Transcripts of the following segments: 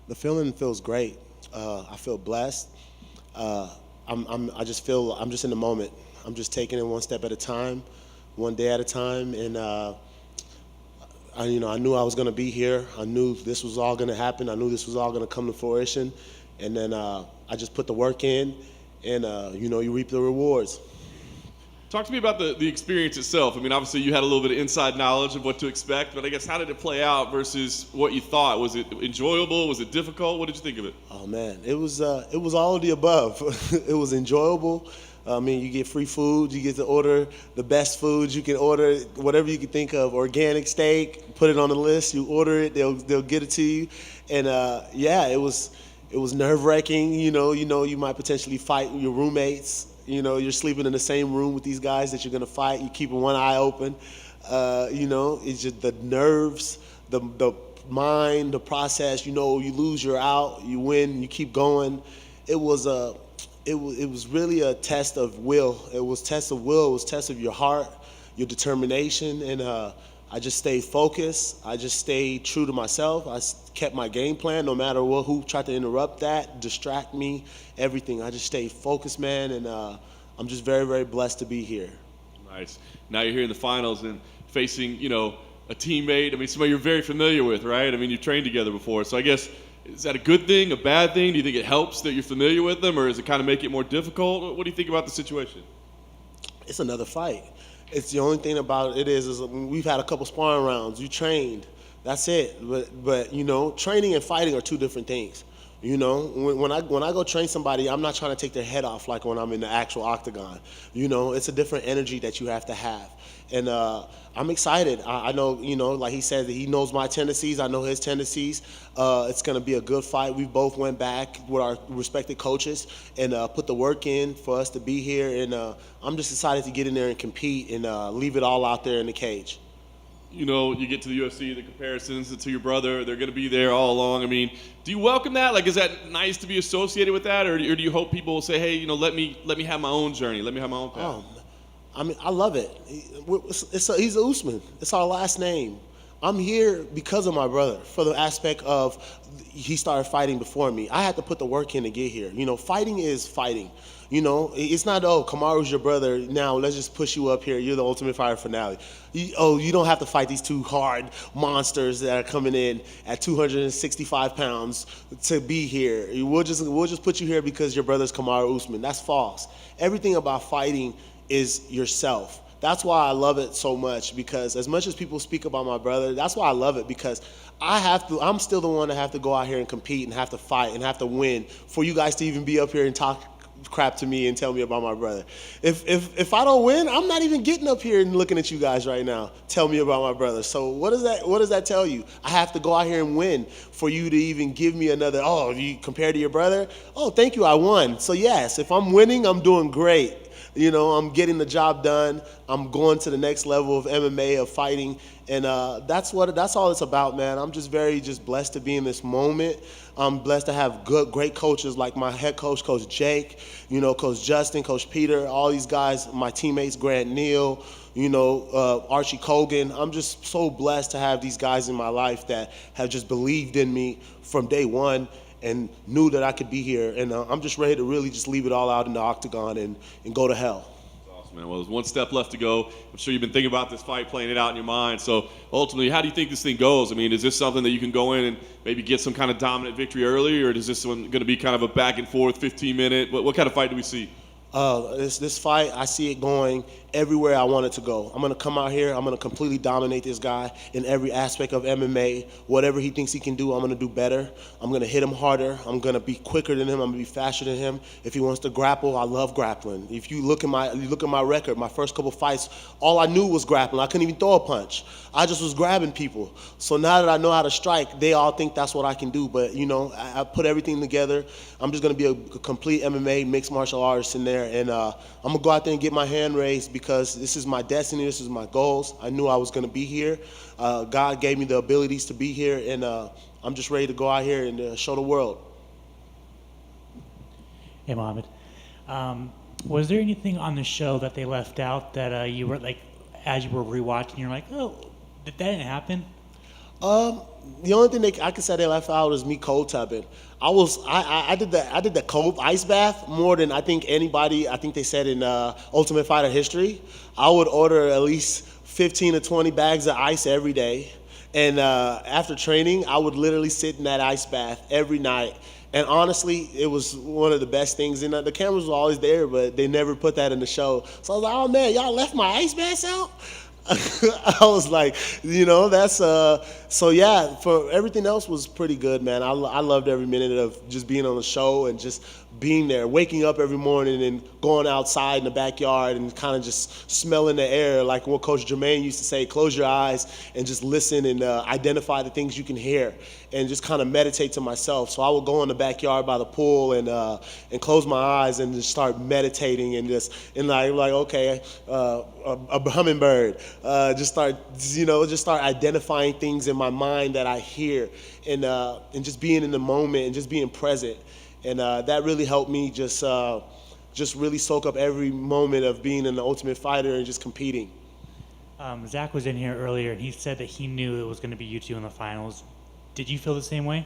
The feeling feels great. I feel blessed. I just feel I'm just in the moment. I'm just taking it one step at a time, one day at a time, and I knew I was going to be here. I knew this was all going to happen. I knew this was all going to come to fruition, and then I just put the work in, and you reap the rewards. Talk to me about the experience itself. I mean, obviously you had a little bit of inside knowledge of what to expect, but I guess how did it play out versus what you thought? Was it enjoyable? Was it difficult? What did you think of it? Oh man, it was all of the above. It was enjoyable. I mean, you get free food. You get to order the best foods. You can order whatever you can think of. Organic steak, put it on the list. You order it, they'll get it to you. And it was nerve-wracking. You might potentially fight your roommates. You're sleeping in the same room with these guys that you're gonna fight. You're keeping one eye open. It's just the nerves, the mind, the process. You lose, you're out. You win, you keep going. It was really a test of will. It was test of will. It was test of your heart, your determination, and I just stayed focused. I just stayed true to myself. I kept my game plan no matter who tried to interrupt that, distract me, everything. I just stayed focused, man, and I'm just very, very blessed to be here. Nice. Now you're here in the finals and facing, a teammate. I mean, somebody you're very familiar with, right? I mean, you've trained together before. So I guess, is that a good thing, a bad thing? Do you think it helps that you're familiar with them, or does it kind of make it more difficult? What do you think about the situation? It's another fight. It's the only thing about it is we've had a couple sparring rounds. You trained. That's it. But training and fighting are two different things. When I go train somebody, I'm not trying to take their head off like when I'm in the actual octagon. It's a different energy that you have to have. And I'm excited. I know, like he said, that he knows my tendencies. I know his tendencies. It's going to be a good fight. We both went back with our respected coaches and put the work in for us to be here. And I'm just excited to get in there and compete and leave it all out there in the cage. You get to the UFC, the comparisons to your brother, they're going to be there all along. I mean, do you welcome that? Like, is that nice to be associated with that? Or do you hope people will say, hey, let me have my own journey. Let me have my own path. I mean, I love it. He's a Usman. It's our last name. I'm here because of my brother, for the aspect of he started fighting before me. I had to put the work in to get here. Fighting is fighting. It's not, Kamaru's your brother, now let's just push you up here. You're the Ultimate Fighter finale. You don't have to fight these two hard monsters that are coming in at 265 pounds to be here. We'll just put you here because your brother's Kamaru Usman. That's false. Everything about fighting is yourself. That's why I love it so much, because as much as people speak about my brother, that's why I love it, because I'm still the one that have to go out here and compete and have to fight and have to win for you guys to even be up here and talk crap to me and tell me about my brother. If I don't win, I'm not even getting up here and looking at you guys right now. Tell me about my brother. So what does that tell you? I have to go out here and win for you to even give me another, you compared to your brother? Oh, thank you, I won. So yes, if I'm winning, I'm doing great. I'm getting the job done. I'm going to the next level of MMA, of fighting, and that's all it's about, man. I'm just very blessed to be in this moment. I'm blessed to have great coaches like my head coach, Coach Jake, Coach Justin, Coach Peter, all these guys, my teammates, Grant Neal, Archie Kogan. I'm just so blessed to have these guys in my life that have just believed in me from day one and knew that I could be here. And I'm just ready to really just leave it all out in the octagon and go to hell. That's awesome, man. Well, there's one step left to go. I'm sure you've been thinking about this fight, playing it out in your mind. So ultimately, how do you think this thing goes? I mean, is this something that you can go in and maybe get some kind of dominant victory early, or is this one going to be kind of a back and forth 15-minute? What kind of fight do we see? This fight, I see it going everywhere I want it to go. I'm going to come out here. I'm going to completely dominate this guy in every aspect of MMA. Whatever he thinks he can do, I'm going to do better. I'm going to hit him harder. I'm going to be quicker than him. I'm going to be faster than him. If he wants to grapple, I love grappling. If you look at my record, my first couple fights, all I knew was grappling. I couldn't even throw a punch. I just was grabbing people. So now that I know how to strike, they all think that's what I can do. But, I put everything together. I'm just going to be a complete MMA, mixed martial artist in there. And I'm going to go out there and get my hand raised, because this is my destiny. This is my goals. I knew I was going to be here. God gave me the abilities to be here. And I'm just ready to go out here and show the world. Hey, Mohammed. Was there anything on the show that they left out that you were like, as you were rewatching, you're like, oh, that didn't happen? The only thing I could say they left out is me cold tubbing. I did the cold ice bath more than I think anybody. I think they said in Ultimate Fighter history. I would order at least 15 to 20 bags of ice every day, and after training, I would literally sit in that ice bath every night. And honestly, it was one of the best things. And the cameras were always there, but they never put that in the show. So I was like, oh man, y'all left my ice baths out? I was like, that's so yeah. For everything else was pretty good, man. I loved every minute of just being on the show and just being there, waking up every morning and going outside in the backyard and kind of just smelling the air, like what Coach Jermaine used to say: close your eyes and just listen and identify the things you can hear, and just kind of meditate to myself. So I would go in the backyard by the pool and close my eyes and just start meditating and like okay, a hummingbird. Just start identifying things in my mind that I hear, and just being in the moment and just being present, and that really helped me just really soak up every moment of being an Ultimate Fighter and just competing. Zach was in here earlier, and he said that he knew it was going to be you two in the finals. Did you feel the same way?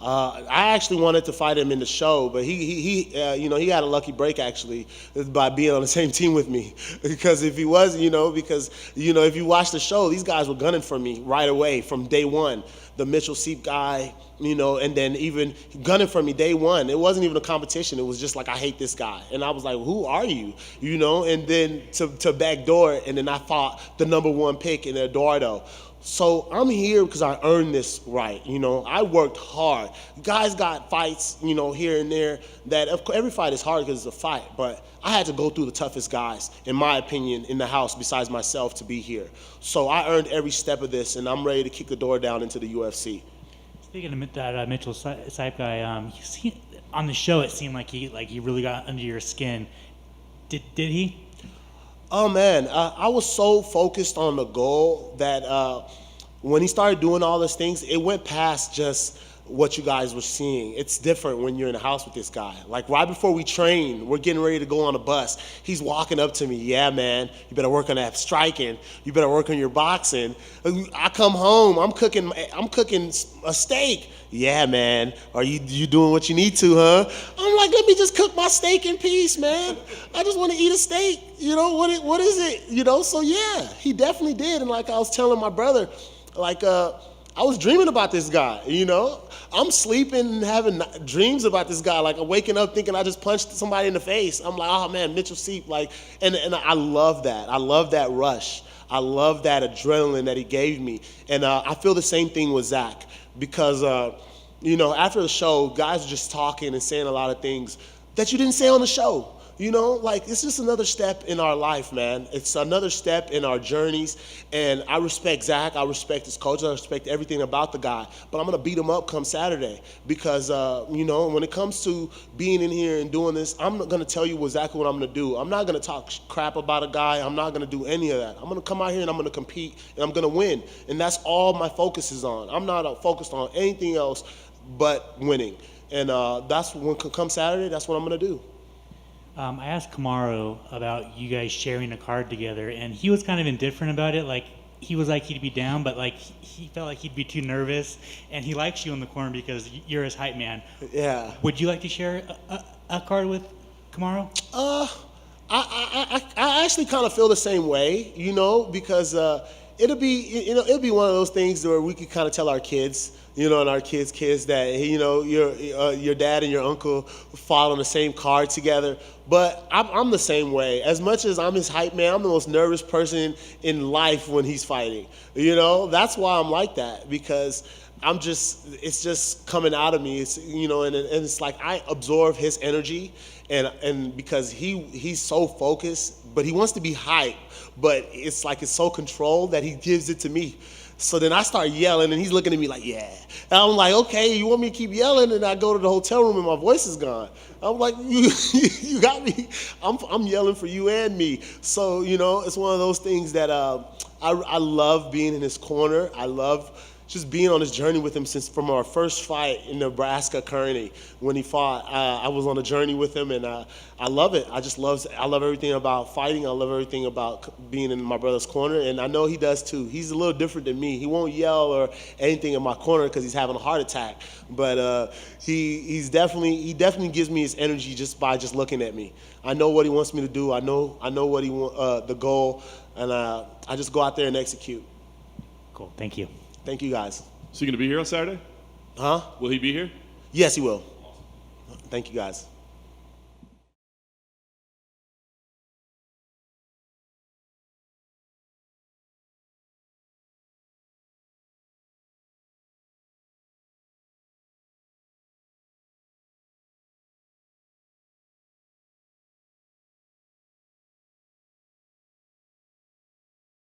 I actually wanted to fight him in the show, but he had a lucky break actually by being on the same team with me. Because if he was, if you watch the show, these guys were gunning for me right away from day one. The Mitchell Seep guy, and then even gunning for me day one. It wasn't even a competition. It was just like, I hate this guy. And I was like, who are you? And then to backdoor, and then I fought the #1 pick in Eduardo. So I'm here because I earned this right. I worked hard. Guys got fights, here and there. That every fight is hard because it's a fight, but I had to go through the toughest guys, in my opinion, in the house besides myself to be here. So I earned every step of this, and I'm ready to kick the door down into the UFC. Speaking of that Mitchell Seip guy, on the show it seemed like he really got under your skin. Did he? Oh man, I was so focused on the goal that when he started doing all those things, it went past just what you guys were seeing. It's different when you're in the house with this guy. Like right before we train, we're getting ready to go on a bus. He's walking up to me, yeah, man, you better work on that striking. You better work on your boxing. I come home, I'm cooking a steak. Yeah, man, are you doing what you need to, huh? I'm like, let me just cook my steak in peace, man. I just want to eat a steak. What is it? So yeah, he definitely did. And like I was telling my brother, I was dreaming about this guy, I'm sleeping and having dreams about this guy, like I'm waking up thinking I just punched somebody in the face. I'm like, oh man, Mitchell Seep, and I love that. I love that rush. I love that adrenaline that he gave me. And I feel the same thing with Zach because, after the show, guys are just talking and saying a lot of things that you didn't say on the show. It's just another step in our life, man. It's another step in our journeys. And I respect Zach. I respect his coach. I respect everything about the guy. But I'm going to beat him up come Saturday because, when it comes to being in here and doing this, I'm going to tell you exactly what I'm going to do. I'm not going to talk crap about a guy. I'm not going to do any of that. I'm going to come out here and I'm going to compete and I'm going to win. And that's all my focus is on. I'm not focused on anything else but winning. And that's when come Saturday, that's what I'm going to do. I asked Kamaru about you guys sharing a card together, and he was kind of indifferent about it. Like, he was like he'd be down, but he felt like he'd be too nervous, and he likes you in the corner because you're his hype man. Yeah. Would you like to share a card with Kamaru? I actually kind of feel the same way, because it'll be one of those things where we could kind of tell our kids, and our kids that, your dad and your uncle fought on the same card together. But I'm the same way. As much as I'm his hype man, I'm the most nervous person in life when he's fighting. That's why I'm like that, because it's just coming out of me. It's, and it's like I absorb his energy, and because he's so focused, but he wants to be hype, but it's like it's so controlled that he gives it to me. So then I start yelling, and he's looking at me like, yeah. And I'm like, okay, you want me to keep yelling? And I go to the hotel room, and my voice is gone. I'm like, you got me. I'm yelling for you and me. So, it's one of those things that I love being in his corner. I love just being on this journey with him since from our first fight in Nebraska, Kearney, when he fought. I was on a journey with him, and I love it. I love everything about fighting. I love everything about being in my brother's corner, and I know he does too. He's a little different than me. He won't yell or anything in my corner because he's having a heart attack. But he definitely gives me his energy just by looking at me. I know what he wants me to do. I know what he the goal, and I just go out there and execute. Cool. Thank you. Thank you, guys. So you going to be here on Saturday? Huh? Will he be here? Yes, he will. Thank you, guys.